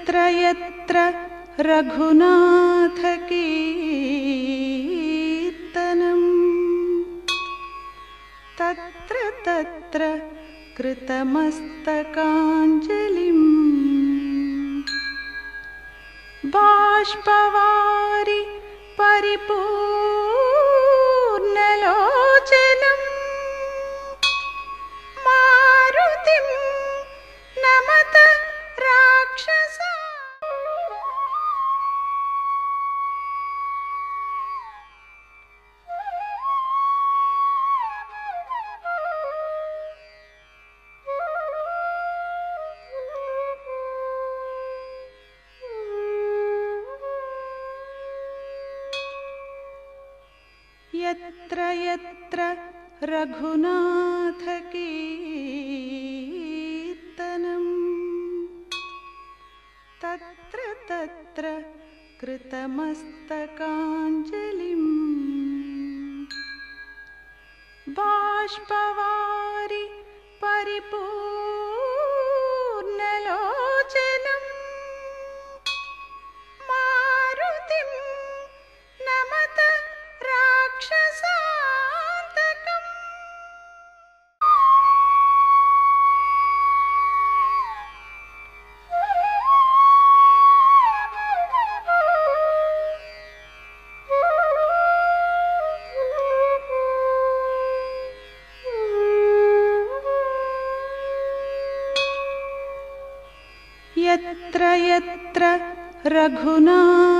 यत्र यत्र रघुनाथकीर्तनम् तत्र तत्र कृतमस्तकाञ्जलिम् बाष्पवारि परिपूर्णलोचनम् मारुतिं नमत राक्षसा। यत्र यत्र रघुनाथकीर्तनम् तत्र तत्र कृतमस्तकाञ्जलिम् बाष्पवारि परिपूर्णलोचनम् मारुतिं नमत राक्षसान्तकम्। यत्र यत्र रघुनाथकीर्तनम्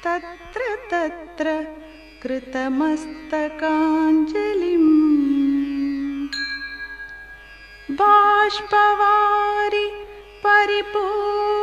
तत्र तत्र कृतमस्तकाञ्जलिम् बाष्पवारि परिपूर्णलोचनम्